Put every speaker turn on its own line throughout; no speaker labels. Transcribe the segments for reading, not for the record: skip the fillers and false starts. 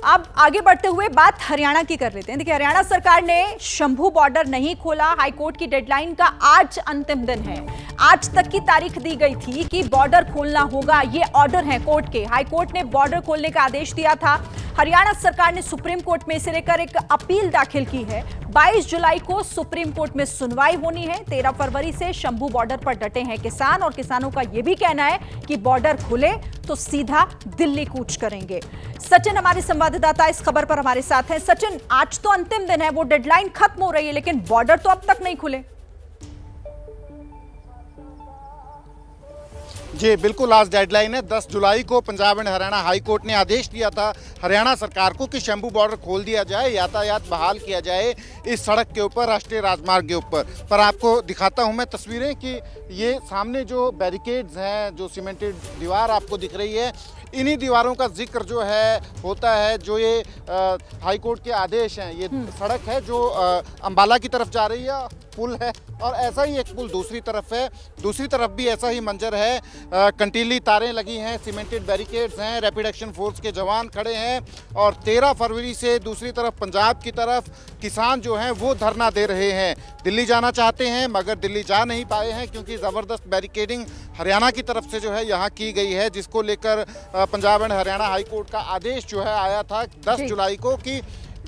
अब आगे बढ़ते हुए बात हरियाणा की कर लेते हैं। देखिए, हरियाणा सरकार ने शंभू बॉर्डर नहीं खोला। हाईकोर्ट की डेडलाइन का आज अंतिम दिन है। आज तक की तारीख दी गई थी कि बॉर्डर खोलना होगा। ये ऑर्डर है कोर्ट के। हाईकोर्ट ने बॉर्डर खोलने का आदेश दिया था। हरियाणा सरकार ने सुप्रीम कोर्ट में इसे लेकर एक अपील दाखिल की है। 22 जुलाई को सुप्रीम कोर्ट में सुनवाई होनी है। 13 फरवरी से शंभू बॉर्डर पर डटे हैं किसान और किसानों का यह भी कहना है कि बॉर्डर खुले तो सीधा दिल्ली कूच करेंगे। सचिन हमारे संवाददाता इस खबर पर हमारे साथ हैं। सचिन, आज तो अंतिम दिन है, वो डेडलाइन खत्म हो रही है, लेकिन बॉर्डर तो अब तक नहीं खुले।
जी बिल्कुल, आज डेडलाइन है 10 जुलाई को। Punjab and Haryana high court ने आदेश दिया था हरियाणा सरकार को कि शंभू बॉर्डर खोल दिया जाए, यातायात बहाल किया जाए इस सड़क के ऊपर, राष्ट्रीय राजमार्ग के ऊपर। पर आपको दिखाता हूं मैं तस्वीरें कि ये सामने जो बैरिकेड्स हैं, जो सीमेंटेड दीवार आपको दिख रही है, इन्हीं दीवारों का जिक्र जो है होता है। जो ये हाई कोर्ट के आदेश हैं, ये सड़क है जो अंबाला की तरफ जा रही है, पुल है, और ऐसा ही एक पुल दूसरी तरफ है। दूसरी तरफ भी ऐसा ही मंजर है। कंटीली तारें लगी हैं, सीमेंटेड बैरिकेड्स हैं, रैपिड एक्शन फोर्स के जवान खड़े हैं। और 13 फरवरी से दूसरी तरफ पंजाब की तरफ किसान जो हैं वो धरना दे रहे हैं। दिल्ली जाना चाहते हैं मगर दिल्ली जा नहीं पाए हैं क्योंकि ज़बरदस्त बैरिकेडिंग हरियाणा की तरफ से जो है यहाँ की गई है, जिसको लेकर Punjab and Haryana high court का आदेश जो है आया था 10 जुलाई को कि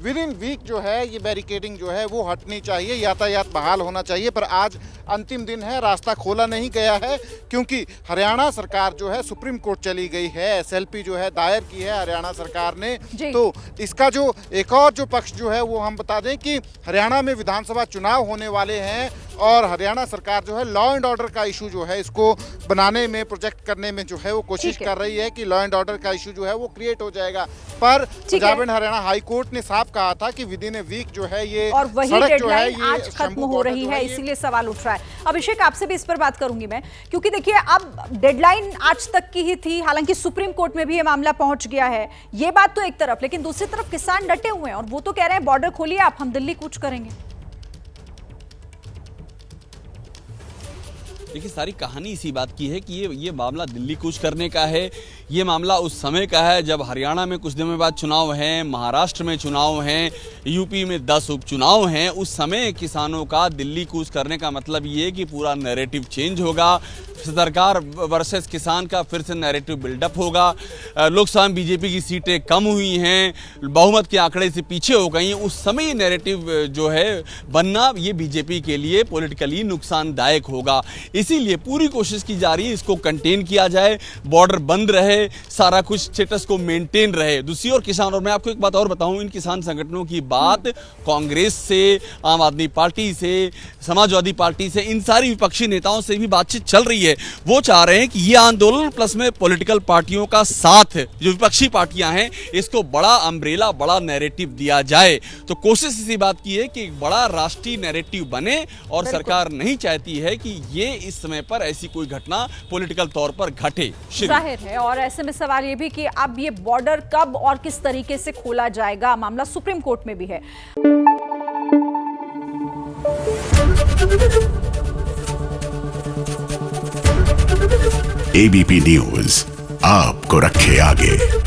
विद इन वीक जो है ये बैरिकेडिंग जो है वो हटनी चाहिए, यातायात बहाल होना चाहिए। पर आज अंतिम दिन है, रास्ता खोला नहीं गया है क्योंकि हरियाणा सरकार जो है सुप्रीम कोर्ट चली गई है। एसएलपी जो है दायर की है हरियाणा सरकार ने। तो इसका जो एक और जो पक्ष जो है वो हम बता दें कि हरियाणा में विधानसभा चुनाव होने वाले हैं और हरियाणा सरकार जो है लॉ एंड ऑर्डर का इशू जो है इसको बनाने में, प्रोजेक्ट करने में जो है वो कोशिश कर रही है कि लॉ एंड ऑर्डर का इशू जो है वो क्रिएट हो जाएगा। पर Punjab and Haryana high court ने साफ कहा था कि विद इन ए वीक जो है ये
और वही
सड़क जो है ये
आज खत्म हो रही है, इसीलिए सवाल उठ रहा है। अभिषेक, आपसे भी इस पर बात करूंगी मैं, क्योंकि देखिए अब डेडलाइन आज तक की ही थी। हालांकि सुप्रीम कोर्ट में भी ये मामला पहुंच गया है। ये बात तो एक तरफ, लेकिन दूसरी तरफ किसान डटे हुए हैं और वो तो कह रहे हैं बॉर्डर खोलिए आप, हम दिल्ली कूच करेंगे।
देखिए, सारी कहानी इसी बात की है कि ये मामला दिल्ली कूच करने का है। ये मामला उस समय का है जब हरियाणा में कुछ दिनों बाद चुनाव हैं, महाराष्ट्र में चुनाव हैं, यूपी में 10 उपचुनाव हैं। उस समय किसानों का दिल्ली कूच करने का मतलब ये कि पूरा नैरेटिव चेंज होगा, सरकार वर्सेस किसान का फिर से नैरेटिव बिल्डअप होगा। लोकसभा में बीजेपी की सीटें कम हुई हैं, बहुमत के आंकड़े से पीछे हो गई। उस समय ये नैरेटिव जो है बनना, ये बीजेपी के लिए पॉलिटिकली नुकसानदायक होगा। इसीलिए पूरी कोशिश की जा रही है इसको कंटेन किया जाए, बॉर्डर बंद रहे, सारा कुछ स्टेटस को मेंटेन रहे। दूसरी ओर किसान, और मैं आपको एक बात और बताऊं, इन किसान संगठनों की बात कांग्रेस से, आम आदमी पार्टी से, समाजवादी पार्टी से, इन सारी विपक्षी नेताओं से भी बातचीत चल रही है। वो चाह रहे हैं कि ये आंदोलन प्लस में पॉलिटिकल पार्टियों का साथ, जो विपक्षी पार्टियां हैं, इसको बड़ा अम्ब्रेला, बड़ा नैरेटिव दिया जाए। तो कोशिश इसी बात की है कि एक बड़ा राष्ट्रीय नैरेटिव बने और सरकार नहीं चाहती है कि ये इस समय पर ऐसी कोई घटना पॉलिटिकल तौर पर घटे।
जाहिर है, और ऐसे में सवाल ये भी कि अब ये बॉर्डर कब और किस तरीके से खोला जाएगा, मामला सुप्रीम कोर्ट में भी है।
एबीपी न्यूज आपको रखे आगे।